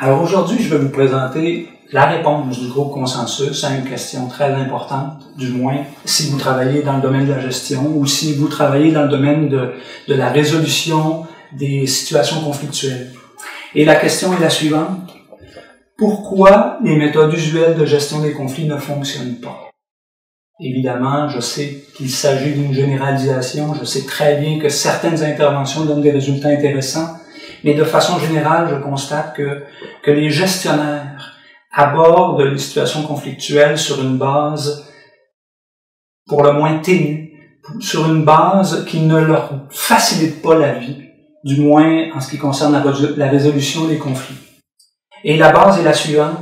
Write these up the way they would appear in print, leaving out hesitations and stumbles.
Alors aujourd'hui, je vais vous présenter la réponse du groupe Consensus à une question très importante, du moins si vous travaillez dans le domaine de la gestion ou si vous travaillez dans le domaine de la résolution des situations conflictuelles. Et la question est la suivante. Pourquoi les méthodes usuelles de gestion des conflits ne fonctionnent pas? Évidemment, je sais qu'il s'agit d'une généralisation, je sais très bien que certaines interventions donnent des résultats intéressants, mais de façon générale, je constate que les gestionnaires abordent les situations conflictuelles sur une base pour le moins ténue, sur une base qui ne leur facilite pas la vie, du moins en ce qui concerne la résolution des conflits. Et la base est la suivante.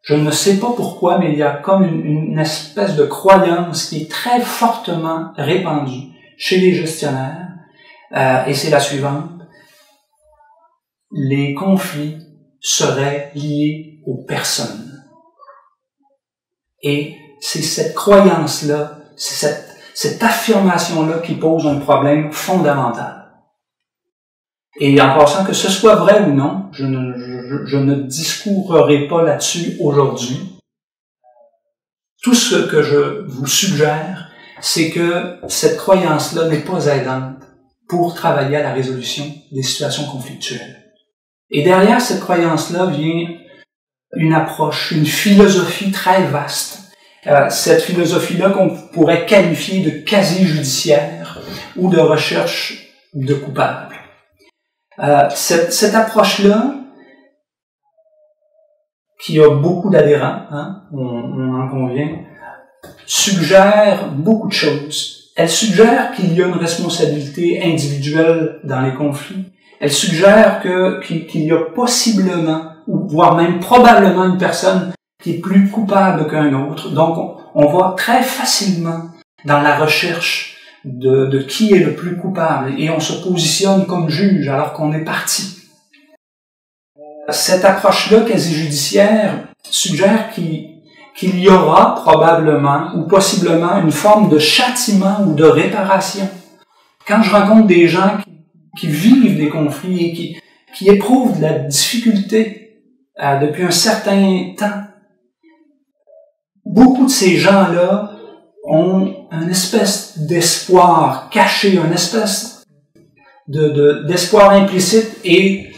Je ne sais pas pourquoi, mais il y a comme une espèce de croyance qui est très fortement répandue chez les gestionnaires, et c'est la suivante. Les conflits seraient liés aux personnes. Et c'est cette croyance-là, c'est cette affirmation-là qui pose un problème fondamental. Et en passant, que ce soit vrai ou non, je ne discourerai pas là-dessus aujourd'hui. Tout ce que je vous suggère, c'est que cette croyance-là n'est pas aidante pour travailler à la résolution des situations conflictuelles. Et derrière cette croyance-là vient une approche, une philosophie très vaste. Cette philosophie-là qu'on pourrait qualifier de quasi-judiciaire ou de recherche de coupables. Cette approche-là, qui a beaucoup d'adhérents, on en convient, suggère beaucoup de choses. Elle suggère qu'il y a une responsabilité individuelle dans les conflits. Elle suggère qu'il y a possiblement, ou voire même probablement une personne qui est plus coupable qu'un autre. Donc, on va très facilement dans la recherche de qui est le plus coupable et on se positionne comme juge alors qu'on est partie. Cette approche-là quasi-judiciaire suggère qu'il y aura probablement ou possiblement une forme de châtiment ou de réparation. Quand je rencontre des gens qui vivent des conflits et qui éprouvent de la difficulté depuis un certain temps, beaucoup de ces gens-là ont une espèce d'espoir caché, une espèce d'espoir implicite, et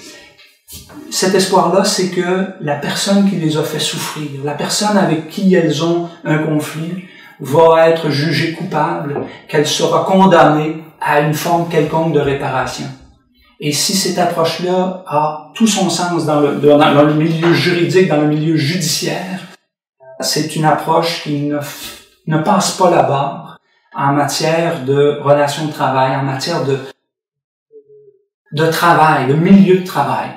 cet espoir-là, c'est que la personne qui les a fait souffrir, la personne avec qui elles ont un conflit, va être jugée coupable, qu'elle sera condamnée à une forme quelconque de réparation. Et si cette approche-là a tout son sens dans le milieu juridique, dans le milieu judiciaire, c'est une approche qui ne passe pas la barre en matière de relations de travail, en matière de travail, de milieu de travail.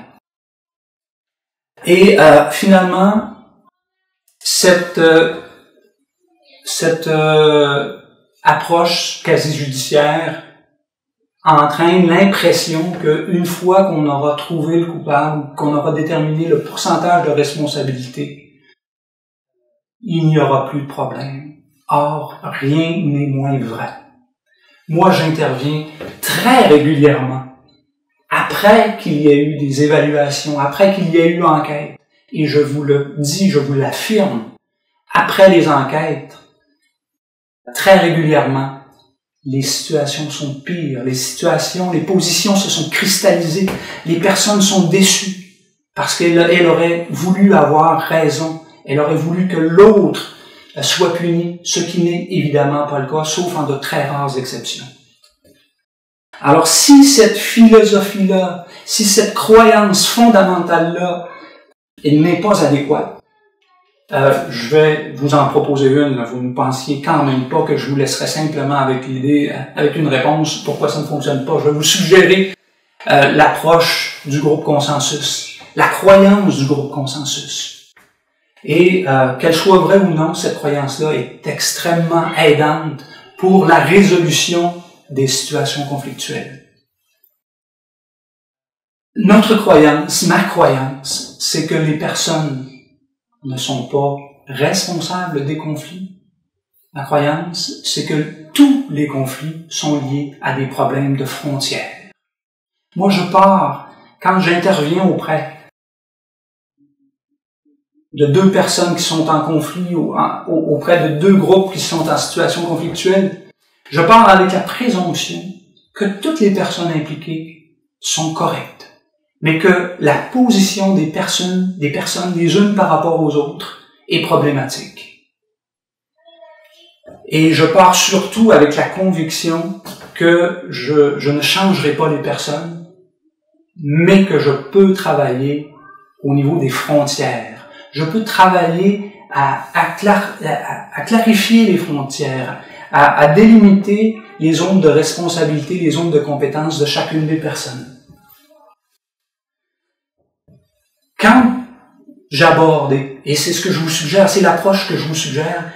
Et finalement, cette approche quasi-judiciaire entraîne l'impression qu'une fois qu'on aura trouvé le coupable, qu'on aura déterminé le pourcentage de responsabilité, il n'y aura plus de problème. Or, rien n'est moins vrai. Moi, j'interviens très régulièrement après qu'il y ait eu des évaluations, après qu'il y ait eu enquête. Et je vous le dis, je vous l'affirme, après les enquêtes, très régulièrement, les situations sont pires, les positions se sont cristallisées, les personnes sont déçues parce qu'elles auraient voulu avoir raison, elles auraient voulu que l'autre soit puni, ce qui n'est évidemment pas le cas, sauf en de très rares exceptions. Alors si cette philosophie-là, si cette croyance fondamentale-là n'est pas adéquate, je vais vous en proposer une. Vous ne pensiez quand même pas que je vous laisserai simplement avec l'idée, avec une réponse pourquoi ça ne fonctionne pas. Je vais vous suggérer l'approche du groupe Consensus, la croyance du groupe Consensus. Et qu'elle soit vraie ou non, cette croyance-là est extrêmement aidante pour la résolution des situations conflictuelles. Notre croyance, ma croyance, c'est que les personnes ne sont pas responsables des conflits. Ma croyance, c'est que tous les conflits sont liés à des problèmes de frontières. Moi, je pars quand j'interviens auprès de deux personnes qui sont en conflit ou auprès de deux groupes qui sont en situation conflictuelle, je pars avec la présomption que toutes les personnes impliquées sont correctes, mais que la position des personnes les unes par rapport aux autres est problématique. Et je pars surtout avec la conviction que je ne changerai pas les personnes, mais que je peux travailler au niveau des frontières. Je peux travailler à clarifier les frontières, à délimiter les zones de responsabilité, les zones de compétence de chacune des personnes. Quand j'aborde, et c'est ce que je vous suggère, c'est l'approche que je vous suggère,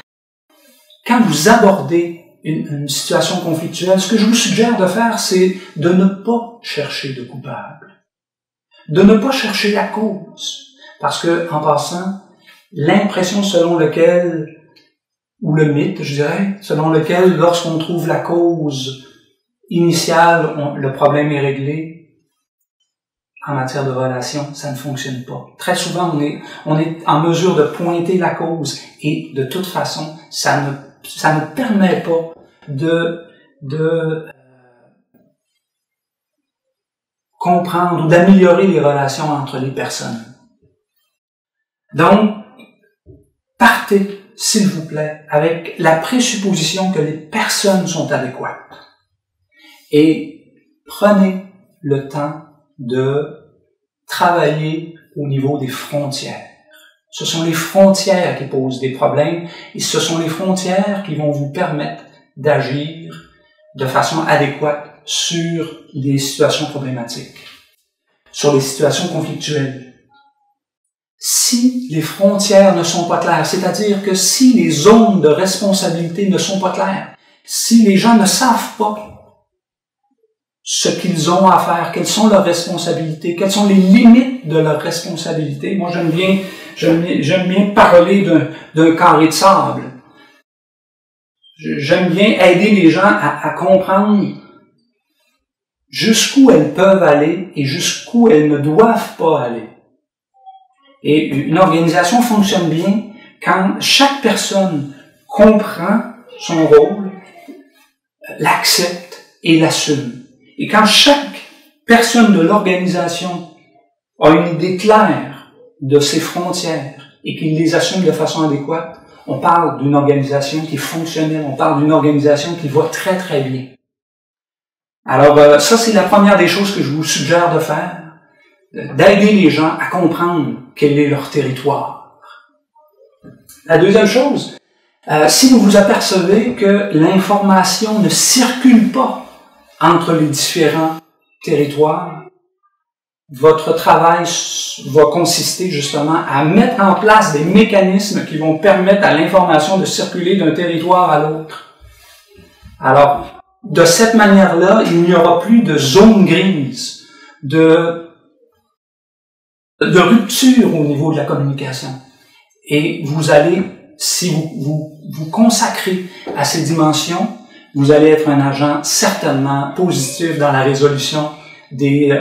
quand vous abordez une situation conflictuelle, ce que je vous suggère de faire, c'est de ne pas chercher de coupable, de ne pas chercher la cause. Parce que, en passant, l'impression selon laquelle, ou le mythe, je dirais, selon lequel, lorsqu'on trouve la cause initiale, le problème est réglé, en matière de relation, ça ne fonctionne pas. Très souvent, on est en mesure de pointer la cause, et de toute façon, ça ne permet pas de comprendre ou d'améliorer les relations entre les personnes. Donc, partez, s'il vous plaît, avec la présupposition que les personnes sont adéquates. Et prenez le temps de travailler au niveau des frontières. Ce sont les frontières qui posent des problèmes et ce sont les frontières qui vont vous permettre d'agir de façon adéquate sur les situations problématiques, sur les situations conflictuelles. Si les frontières ne sont pas claires, c'est-à-dire que si les zones de responsabilité ne sont pas claires, si les gens ne savent pas ce qu'ils ont à faire, quelles sont leurs responsabilités, quelles sont les limites de leurs responsabilités. Moi, j'aime bien parler d'un carré de sable. J'aime bien aider les gens à comprendre jusqu'où elles peuvent aller et jusqu'où elles ne doivent pas aller. Et une organisation fonctionne bien quand chaque personne comprend son rôle, l'accepte et l'assume. Et quand chaque personne de l'organisation a une idée claire de ses frontières et qu'il les assume de façon adéquate, on parle d'une organisation qui est fonctionnelle, on parle d'une organisation qui va très très bien. Alors ça, c'est la première des choses que je vous suggère de faire, d'aider les gens à comprendre quel est leur territoire. La deuxième chose, si vous vous apercevez que l'information ne circule pas entre les différents territoires, votre travail va consister justement à mettre en place des mécanismes qui vont permettre à l'information de circuler d'un territoire à l'autre. Alors, de cette manière-là, il n'y aura plus de zone grise, de rupture au niveau de la communication. Et vous allez, si vous consacrez à ces dimensions, vous allez être un agent certainement positif dans la résolution des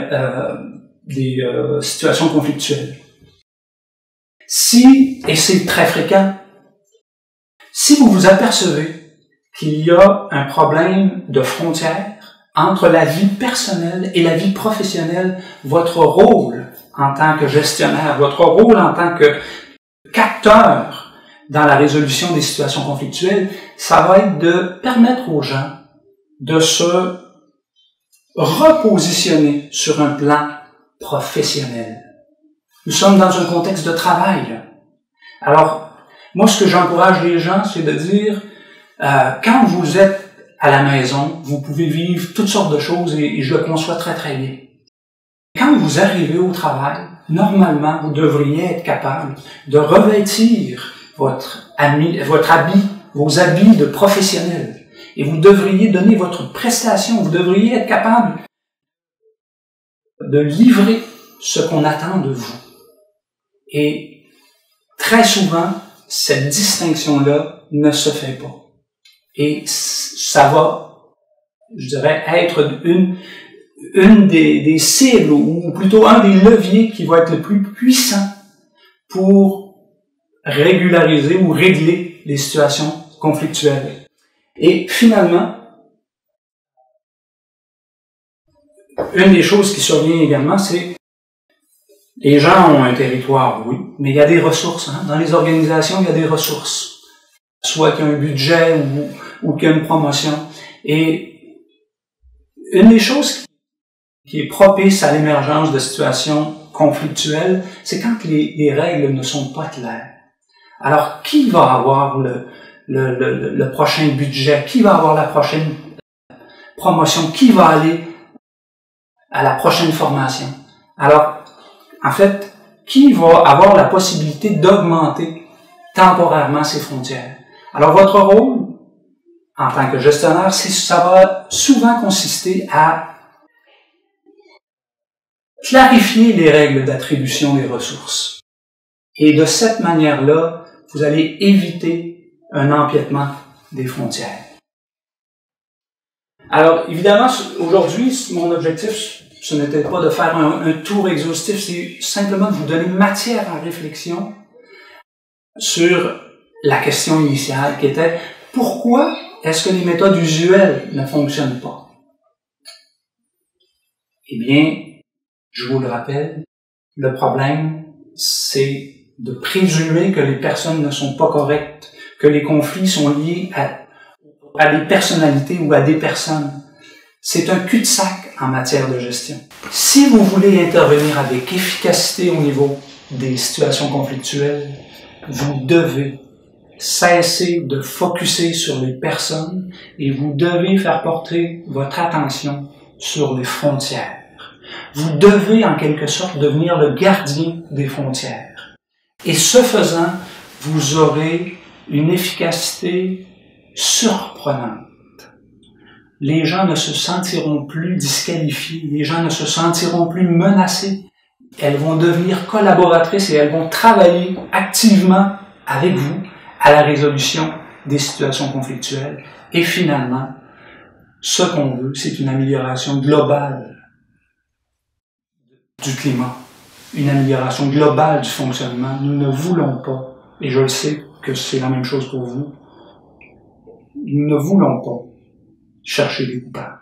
situations conflictuelles. Et c'est très fréquent, si vous vous apercevez qu'il y a un problème de frontière entre la vie personnelle et la vie professionnelle, votre rôle en tant que gestionnaire, votre rôle en tant que qu'acteur dans la résolution des situations conflictuelles, ça va être de permettre aux gens de se repositionner sur un plan professionnel. Nous sommes dans un contexte de travail. Alors, moi, ce que j'encourage les gens, c'est de dire, quand vous êtes à la maison, vous pouvez vivre toutes sortes de choses et je le conçois très très bien. Quand vous arrivez au travail, normalement, vous devriez être capable de revêtir votre habit, vos habits de professionnel. Et vous devriez donner votre prestation, vous devriez être capable de livrer ce qu'on attend de vous. Et très souvent, cette distinction-là ne se fait pas. Et ça va, je dirais, être une des cibles, ou plutôt un des leviers qui va être le plus puissant pour régulariser ou régler les situations conflictuelles. Et finalement, une des choses qui survient également, c'est les gens ont un territoire, oui, mais il y a des ressources. Hein. Dans les organisations, il y a des ressources. Soit qu'il y a un budget ou qu'il y a une promotion. Et une des choses qui est propice à l'émergence de situations conflictuelles, c'est quand les règles ne sont pas claires. Alors, qui va avoir le prochain budget? Qui va avoir la prochaine promotion? Qui va aller à la prochaine formation? Alors, en fait, qui va avoir la possibilité d'augmenter temporairement ses frontières? Alors, votre rôle, en tant que gestionnaire, ça va souvent consister à clarifier les règles d'attribution des ressources. Et de cette manière-là, vous allez éviter un empiètement des frontières. Alors, évidemment, aujourd'hui, mon objectif, ce n'était pas de faire un tour exhaustif, c'est simplement de vous donner matière à réflexion sur la question initiale qui était « Pourquoi est-ce que les méthodes usuelles ne fonctionnent pas? » Eh bien, je vous le rappelle, le problème, c'est de présumer que les personnes ne sont pas correctes, que les conflits sont liés à des personnalités ou à des personnes. C'est un cul-de-sac en matière de gestion. Si vous voulez intervenir avec efficacité au niveau des situations conflictuelles, vous devez cesser de focusser sur les personnes et vous devez faire porter votre attention sur les frontières. Vous devez en quelque sorte devenir le gardien des frontières. Et ce faisant, vous aurez une efficacité surprenante. Les gens ne se sentiront plus disqualifiés, les gens ne se sentiront plus menacés. Elles vont devenir collaboratrices et elles vont travailler activement avec vous à la résolution des situations conflictuelles. Et finalement, ce qu'on veut, c'est une amélioration globale du climat, une amélioration globale du fonctionnement. Nous ne voulons pas, et je le sais que c'est la même chose pour vous, nous ne voulons pas chercher des coupables.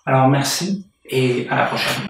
Alors merci et à la prochaine.